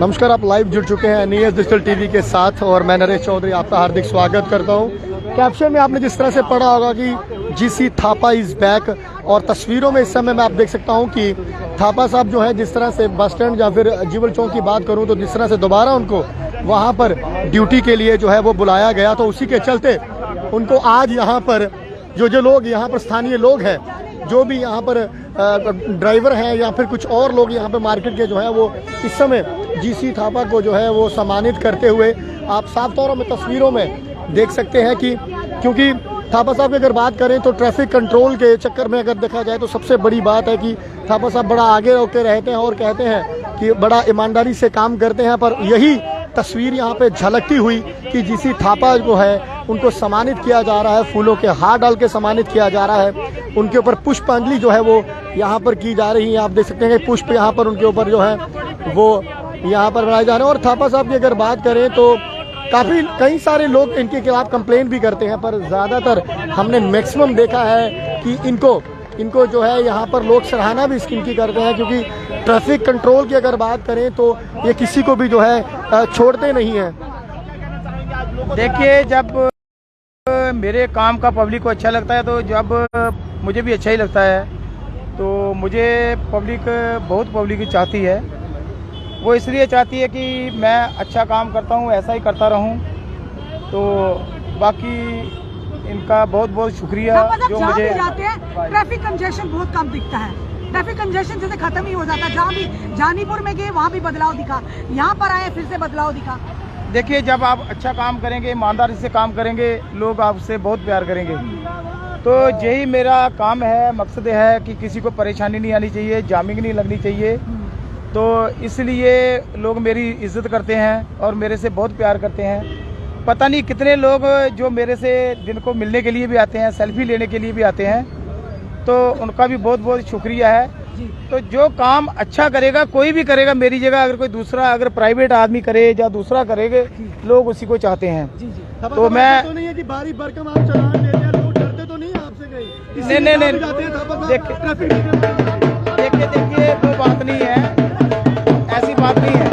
नमस्कार, आप लाइव जुड़ चुके हैं NES डिजिटल टीवी के साथ और मैं नरेश चौधरी आपका हार्दिक स्वागत करता हूं। कैप्शन में आपने जिस तरह से पढ़ा होगा कि जीसी थापा इज बैक, और तस्वीरों में इस समय मैं आप देख सकता हूं कि थापा साहब जो है जिस तरह से बस स्टैंड या फिर जीवल चौक की बात करूं तो जिस तरह से दोबारा उनको वहां पर ड्यूटी के लिए जो है वो बुलाया गया, तो उसी के चलते उनको आज यहाँ पर जो लोग यहाँ पर स्थानीय लोग हैं, जो भी यहाँ पर ड्राइवर हैं या फिर कुछ और लोग यहाँ पे मार्केट के जो है वो इस समय जीसी थापा को जो है वो सम्मानित करते हुए आप साफ तौर में तस्वीरों में देख सकते हैं कि क्योंकि थापा साहब की अगर बात करें तो ट्रैफिक कंट्रोल के चक्कर में अगर देखा जाए तो सबसे बड़ी बात है कि थापा साहब बड़ा आगे होकर रहते हैं और कहते हैं कि बड़ा ईमानदारी से काम करते हैं। पर यही तस्वीर यहाँ पे झलकती हुई कि जीसी थापा जो है उनको सम्मानित किया जा रहा है, फूलों के हार डाल के सम्मानित किया जा रहा है, उनके ऊपर पुष्पांजलि जो है वो यहाँ पर की जा रही है। आप देख सकते हैं कि पुष्प यहाँ पर उनके ऊपर जो है वो यहाँ पर बनाए जा रहे हैं। और थापा साहब की अगर बात करें तो कई सारे लोग इनके खिलाफ कंप्लेन भी करते हैं, पर ज़्यादातर हमने मैक्सिमम देखा है कि इनको जो है यहाँ पर लोग सराहना भी इनकी करते हैं, क्योंकि ट्रैफिक कंट्रोल की अगर बात करें तो ये किसी को भी जो है छोड़ते नहीं हैं। देखिए, जब मेरे काम का पब्लिक को अच्छा लगता है तो जब मुझे भी अच्छा ही लगता है, तो मुझे बहुत पब्लिक चाहती है। वो इसलिए चाहती है कि मैं अच्छा काम करता हूँ, ऐसा ही करता रहूँ। तो बाकी इनका बहुत बहुत शुक्रिया जो मुझे ट्रैफिक कंजेशन बहुत कम दिखता है। ट्रैफिक कंजेशन जैसे खत्म ही हो जाता है। जहाँ भी जानीपुर में गए वहाँ भी बदलाव दिखा, यहाँ पर आए फिर से बदलाव दिखा। देखिए, जब आप अच्छा काम करेंगे, ईमानदारी से काम करेंगे, लोग आपसे बहुत प्यार करेंगे। तो यही मेरा काम है, मकसद है कि किसी को परेशानी नहीं आनी चाहिए, जामिंग नहीं लगनी चाहिए। तो इसलिए लोग मेरी इज्जत करते हैं और मेरे से बहुत प्यार करते हैं। पता नहीं कितने लोग जो मेरे से दिन को मिलने के लिए भी आते हैं, सेल्फी लेने के लिए भी आते हैं, तो उनका भी बहुत बहुत शुक्रिया है। तो जो काम अच्छा करेगा, कोई भी करेगा मेरी जगह, अगर कोई दूसरा अगर प्राइवेट आदमी करे या दूसरा करेगा, लोग उसी को चाहते हैं। तो मैं तो नहीं है कि बारी बरकम आप चलान देते हैं, लोग डरते तो नहीं आपसे कहीं? नहीं, देखिए वो बात नहीं है, ऐसी बात नहीं है।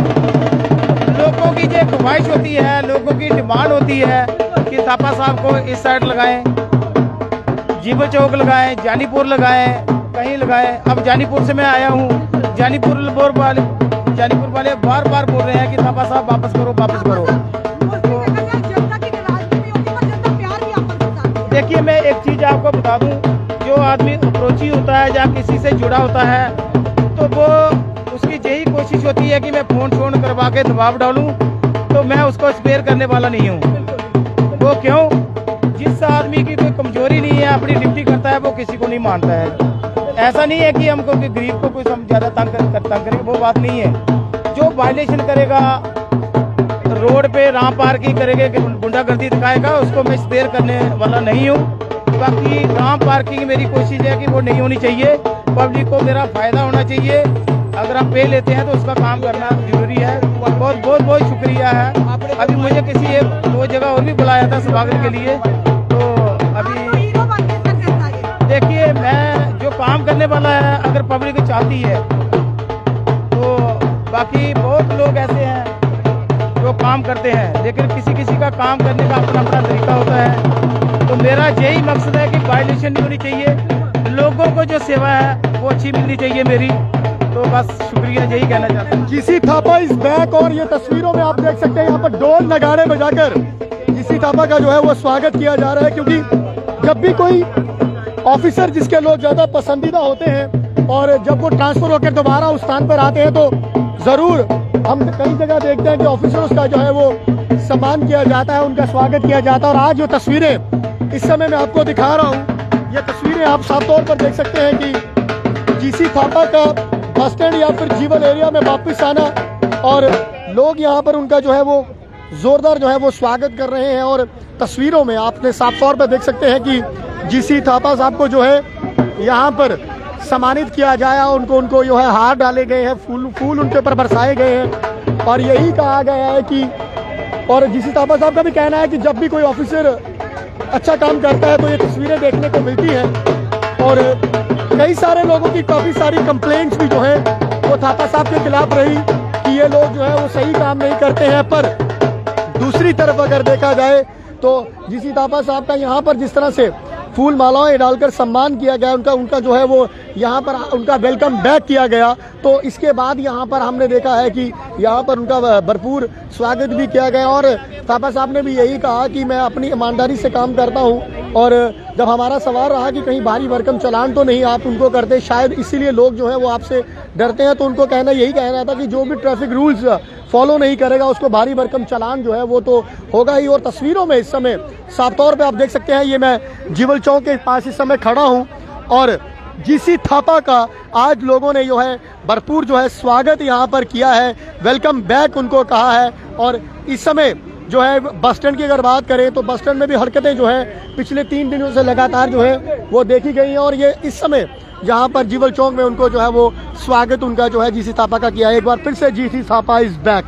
लोगों की जो ख्वाहिश होती है, लोगों की डिमांड होती है कि थापा साहब को इस साइड लगाएं, जीवल चौक लगाएं, जानीपुर लगाएं, कहीं लगाएं। अब जानीपुर से मैं आया हूँ, जानीपुर वाले बार बार बोल रहे हैं कि थापा साहब वापस करो। देखिए, मैं एक चीज आपको बता दूं, जो आदमी अप्रोची होता है या किसी से जुड़ा होता है तो वो उसकी यही कोशिश होती है कि मैं फोन करवा के दबाव डालूं, तो मैं उसको स्पेयर करने वाला नहीं हूं। वो क्यों? जिस आदमी की कोई कमजोरी नहीं है, अपनी ड्यूटी करता है, वो किसी को नहीं मानता है। ऐसा नहीं है कि हमको कि गरीब को कोई ज्यादा तंग करेंगे, वो बात नहीं है। जो वायलेशन करेगा, रोड पे राम पार्किंग करेगा, गुंडागर्दी दिखाएगा, उसको मैं स्पेयर करने वाला नहीं हूँ। बाकी राम पार्किंग मेरी कोशिश है कि वो नहीं होनी चाहिए, पब्लिक को मेरा फायदा होना चाहिए। अगर हम पे लेते हैं तो उसका काम करना जरूरी है। बहुत शुक्रिया है। अभी मुझे किसी एक दो जगह और भी बुलाया था स्वागत के लिए, तो अभी देखिए, मैं जो काम करने वाला है, अगर पब्लिक चाहती है तो बाकी बहुत लोग ऐसे हैं जो काम करते हैं, लेकिन किसी का काम करने का अपना तरीका होता है। तो मेरा यही मकसद है कि वायलेशन नहीं होनी चाहिए, लोगों को जो सेवा है वो अच्छी मिलनी चाहिए मेरी। तो बस शुक्रिया, यही कहना चाहता हूँ। जीसी थापा इज बैक, और ये तस्वीरों में आप देख सकते हैं यहाँ पर ढोल नगाड़े बजाकर जीसी थापा का जो है वो स्वागत किया जा रहा है, क्योंकि जब भी कोई ऑफिसर जिसके लोग ज्यादा पसंदीदा होते हैं और जब वो ट्रांसफर होकर दोबारा उस स्थान पर आते हैं तो जरूर हम कई जगह देखते हैं कि ऑफिसर्स का जो है वो सम्मान किया जाता है, उनका स्वागत किया जाता है। और आज जो तस्वीरें इस समय मैं आपको दिखा रहा हूँ, ये तस्वीरें आप साफ तौर पर देख सकते हैं कि जीसी थापा का बस स्टैंड या फिर जीवल एरिया में वापस आना, और लोग यहाँ पर उनका जो है वो जोरदार जो है वो स्वागत कर रहे हैं। और तस्वीरों में आपने साफ तौर पर देख सकते हैं कि जीसी थापा साहब को जो है यहाँ पर सम्मानित किया जाए, उनको जो है हार डाले गए हैं, फूल उनके ऊपर बरसाए गए हैं। और यही कहा गया है कि, और जीसी थापा साहब का भी कहना है कि जब भी कोई ऑफिसर अच्छा काम करता है तो ये तस्वीरें देखने को मिलती हैं। और कई सारे लोगों की काफ़ी सारी कंप्लेंट्स भी जो है वो थापा साहब के खिलाफ रही, कि ये लोग जो है वो सही काम नहीं करते हैं। पर दूसरी तरफ अगर देखा जाए तो जीसी थापा साहब का यहाँ पर जिस तरह से फूल मालाएं डालकर सम्मान किया गया, उनका जो है वो यहाँ पर उनका वेलकम बैक किया गया, तो इसके बाद यहाँ पर हमने देखा है कि यहाँ पर उनका भरपूर स्वागत भी किया गया। और थापा साहब ने भी यही कहा कि मैं अपनी ईमानदारी से काम करता हूँ, और जब हमारा सवाल रहा कि कहीं भारी भरकम चालान तो नहीं आप उनको करते, शायद इसीलिए लोग जो है वो आपसे डरते हैं, तो उनको यही कहना था कि जो भी ट्रैफिक रूल्स फॉलो नहीं करेगा उसको भारी भरकम चालान जो है वो तो होगा ही। और तस्वीरों में इस समय साफ तौर पे आप देख सकते हैं, ये मैं जीवल चौक के पास इस समय खड़ा हूं और जीसी थापा का आज लोगों ने जो है भरपूर जो है स्वागत यहाँ पर किया है, वेलकम बैक उनको कहा है। और इस समय जो है बस स्टैंड की अगर बात करें तो बस स्टैंड में भी हरकतें जो है पिछले 3 दिनों से लगातार जो है वो देखी गई हैं, और ये इस समय यहाँ पर जीवल चौक में उनको जो है वो स्वागत उनका जो है जीसी थापा का किया है। एक बार फिर से जीसी थापा इज बैक।